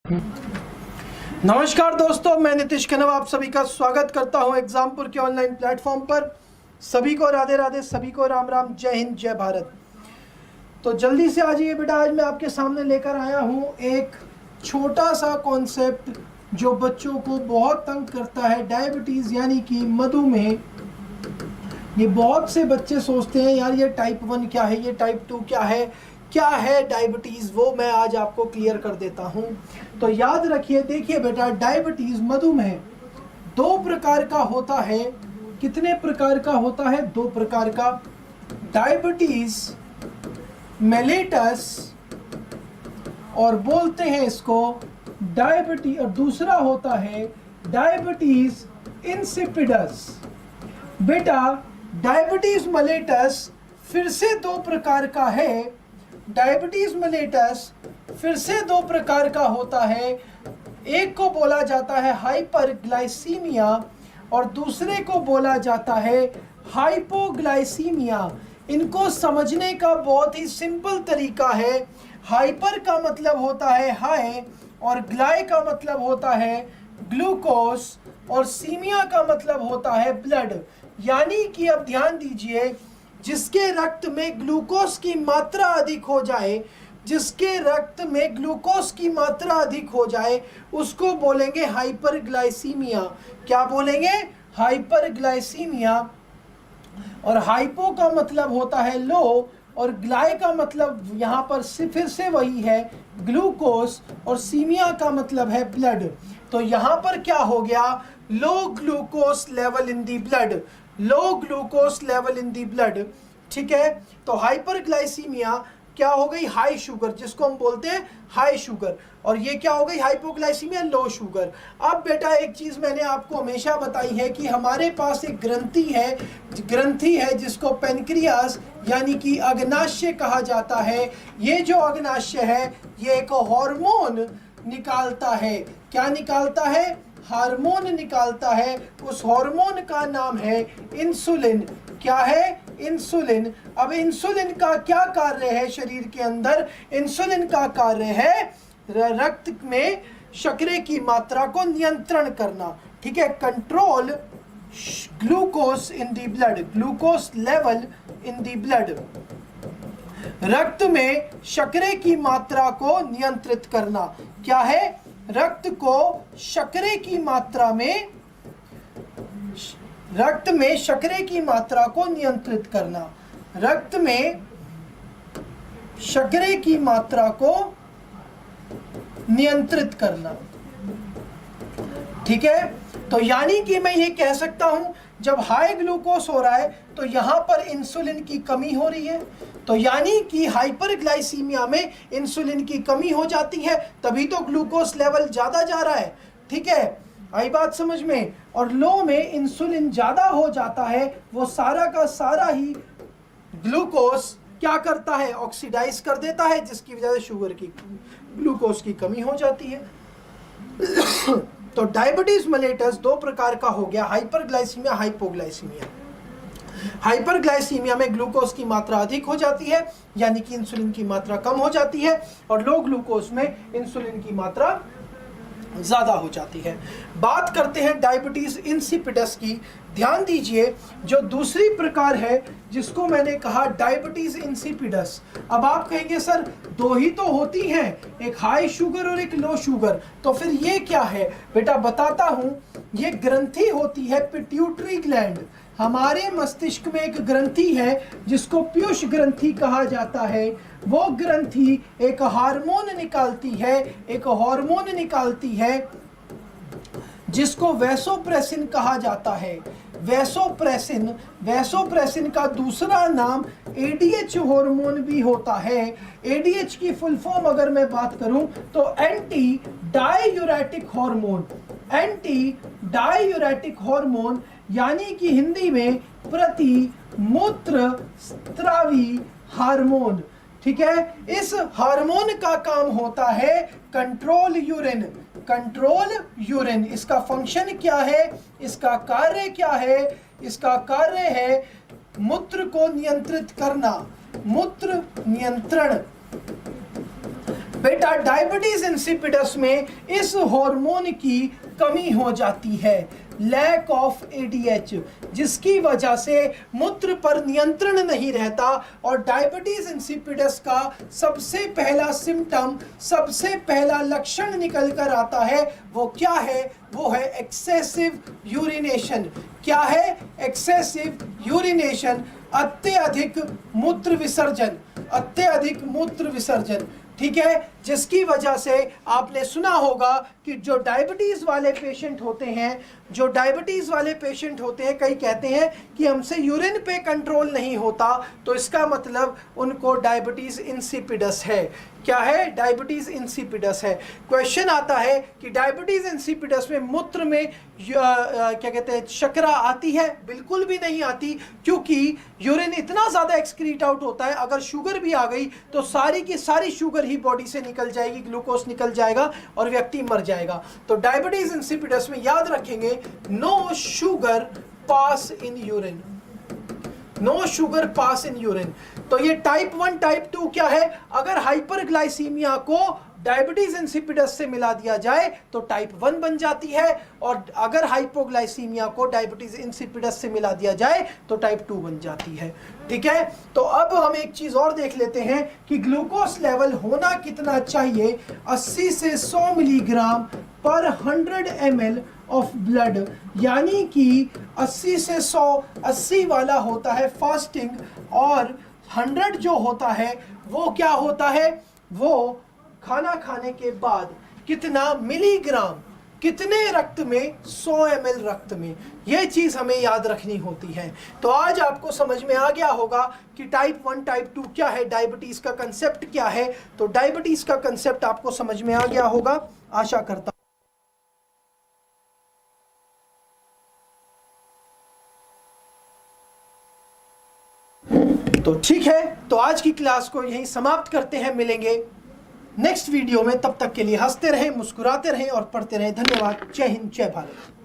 नमस्कार दोस्तों, मैं नीतीश कनव आप सभी का स्वागत करता हूं एग्जामपुर के ऑनलाइन प्लेटफॉर्म पर। सभी को राधे राधे, सभी को राम राम, जय हिंद, जय भारत। तो जल्दी से आ जाइए बेटा, आज मैं आपके सामने लेकर आया हूं एक छोटा सा कॉन्सेप्ट जो बच्चों को बहुत तंग करता है, डायबिटीज़ यानी कि मधुमेह। ये बहुत से बच्चे सोचते हैं यार ये टाइप 1 क्या है, ये टाइप 2 क्या है डायबिटीज़, वो मैं आज आपको क्लियर कर देता हूँ। तो याद रखिए, देखिए बेटा, डायबिटीज़ मधुमेह दो प्रकार का होता है। कितने प्रकार का होता है? दो प्रकार का। डायबिटीज़ मेलिटस और बोलते हैं इसको डायबिटीज, और दूसरा होता है डायबिटीज़ इंसिपिडस। बेटा डायबिटीज़ मेलिटस फिर से दो प्रकार का है। डायबिटीज़ मेलिटस फिर से दो प्रकार का होता है। एक को बोला जाता है हाइपरग्लाइसीमिया और दूसरे को बोला जाता है हाइपोग्लाइसीमिया। इनको समझने का बहुत ही सिंपल तरीका है। हाइपर का मतलब होता है हाई और ग्लाइ का मतलब होता है ग्लूकोस और सीमिया का मतलब होता है ब्लड। यानी कि अब ध्यान दीजिए, जिसके रक्त में ग्लूकोज की मात्रा अधिक हो जाए, जिसके रक्त में ग्लूकोज की मात्रा अधिक हो जाए उसको बोलेंगे हाइपरग्लाइसीमिया। क्या बोलेंगे? हाइपरग्लाइसीमिया। और हाइपो का मतलब होता है लो और ग्लाइ का मतलब यहाँ पर फिर से वही है ग्लूकोज और सीमिया का मतलब है ब्लड। तो यहाँ पर क्या हो गया? Low glucose level in the blood, low glucose level in the blood. ठीक है, तो हाइपरग्लाइसीमिया क्या हो गई? हाई शुगर, जिसको हम बोलते हैं हाई शुगर। और ये क्या हो गई? Hypoglycaemia, low sugar. अब बेटा एक चीज मैंने आपको हमेशा बताई है कि हमारे पास एक ग्रंथि है जिसको पेनक्रियास यानी कि अग्नाशय कहा जाता है। ये जो अग्नाशय है ये एक हार्मोन निकालता है। क्या निकालता है? हार्मोन निकालता है। उस हार्मोन का नाम है इंसुलिन। क्या है? इंसुलिन। अब इंसुलिन का क्या कार्य है शरीर के अंदर? इंसुलिन का कार्य है रक्त में शर्करे की मात्रा को नियंत्रण करना। ठीक है, control glucose in the blood, glucose level in the blood. रक्त में शर्करे की मात्रा को नियंत्रित करना। क्या है? रक्त को शर्करे की मात्रा में, रक्त में शर्करे की मात्रा को नियंत्रित करना, रक्त में शर्करे की मात्रा को नियंत्रित करना। ठीक है, तो यानी कि मैं ये कह सकता हूं जब हाई ग्लूकोज हो रहा है तो यहां पर इंसुलिन की कमी हो रही है। तो यानी कि हाइपरग्लाइसीमिया में इंसुलिन की कमी हो जाती है, तभी तो ग्लूकोज लेवल ज्यादा जा रहा है। ठीक है, आई बात समझ में? और लो में इंसुलिन ज्यादा हो जाता है, वो सारा का सारा ही ग्लूकोज क्या करता है? ऑक्सीडाइज कर देता है, जिसकी वजह से शुगर की, ग्लूकोज की कमी हो जाती है। तो डायबिटीज मेलिटस दो प्रकार का हो गया, हाइपरग्लाइसीमिया, हाइपोग्लाइसीमिया। हाइपरग्लाइसीमिया में ग्लूकोज की मात्रा अधिक हो जाती है यानी कि इंसुलिन की मात्रा कम हो जाती है, और लो ग्लूकोज में इंसुलिन की मात्रा ज्यादा हो जाती है। बात करते हैं डायबिटीज इंसिपिडस की। ध्यान दीजिए, जो दूसरी प्रकार है जिसको मैंने कहा डायबिटीज इंसिपिडस। अब आप कहेंगे सर दो ही तो होती हैं, एक हाई शुगर और एक लो शुगर, तो फिर ये क्या है? बेटा बताता हूं, ये ग्रंथि होती है पिट्यूटरी ग्लैंड। हमारे मस्तिष्क में एक ग्रंथि है जिसको पीयूष ग्रंथि कहा जाता है। वो ग्रंथि एक हार्मोन निकालती है, एक हार्मोन निकालती है जिसको वैसोप्रेसिन कहा जाता है। वैसोप्रेसिन, वैसोप्रेसिन का दूसरा नाम एडीएच हार्मोन भी होता है। एडीएच की फुल फॉर्म अगर मैं बात करूं तो anti diuretic hormone, anti diuretic hormone यानी कि हिंदी में प्रति मूत्र स्त्रावी हार्मोन। ठीक है, इस हार्मोन का काम होता है कंट्रोल यूरिन, कंट्रोल यूरिन। इसका फंक्शन क्या है? इसका कार्य क्या है? इसका कार्य है मूत्र को नियंत्रित करना, मूत्र नियंत्रण। बेटा डायबिटीज इंसिपिडस में इस हार्मोन की कमी हो जाती है, लैक ऑफ एडीएच, जिसकी वजह से मूत्र पर नियंत्रण नहीं रहता। और डायबिटीज इंसिपिडस का सबसे पहला सिम्टम, सबसे पहला लक्षण निकल कर आता है, वो क्या है? वो है एक्सेसिव यूरिनेशन। क्या है? एक्सेसिव यूरिनेशन, अत्यधिक मूत्र विसर्जन, अत्यधिक मूत्र विसर्जन। ठीक है, जिसकी वजह से आपने सुना होगा कि जो डायबिटीज वाले पेशेंट होते हैं, जो डायबिटीज वाले पेशेंट होते हैं, कई कहते हैं कि हमसे यूरिन पे कंट्रोल नहीं होता, तो इसका मतलब उनको डायबिटीज इंसिपिडस है। क्या है? डायबिटीज इंसिपिडस है। क्वेश्चन आता है कि डायबिटीज इंसिपिडस में मूत्र में क्या कहते हैं, शर्करा आती है? बिल्कुल भी नहीं आती, क्योंकि यूरिन इतना ज्यादा एक्सक्रीट आउट होता है, अगर शुगर भी आ गई तो सारी की सारी शुगर ही बॉडी से निकल जाएगी, ग्लूकोज निकल जाएगा और व्यक्ति मर जाएगा। तो डायबिटीज इंसिपिडस में याद रखेंगे, no sugar pass in urine, no sugar pass in urine. तो ये टाइप 1 टाइप 2 क्या है? अगर हाइपरग्लाइसीमिया को डायबिटीज इंसिपिडस से मिला दिया जाए तो टाइप 1 बन जाती है, और अगर हाइपोग्लाइसीमिया को डायबिटीज इंसिपिडस से मिला दिया जाए तो टाइप 2 बन जाती है। ठीक है, तो अब हम एक चीज और देख लेते हैं कि ग्लूकोज लेवल होना कितना चाहिए। 80 से 100 मिलीग्राम पर 100 ml ऑफ ब्लड, यानी कि 80 से 100, 80 वाला होता है फास्टिंग, और 100 जो होता है वो क्या होता है? वो खाना खाने के बाद कितना मिलीग्राम, कितने रक्त में? 100 ml रक्त में। यह चीज हमें याद रखनी होती है। तो आज आपको समझ में आ गया होगा कि टाइप 1 टाइप 2 क्या है, डायबिटीज का कंसेप्ट क्या है। तो डायबिटीज का कंसेप्ट आपको समझ में आ गया होगा, आशा करता। तो ठीक है, तो आज की क्लास को यहीं समाप्त करते हैं। मिलेंगे नेक्स्ट वीडियो में, तब तक के लिए हंसते रहें, मुस्कुराते रहें और पढ़ते रहें। धन्यवाद। जय हिंद, जय भारत।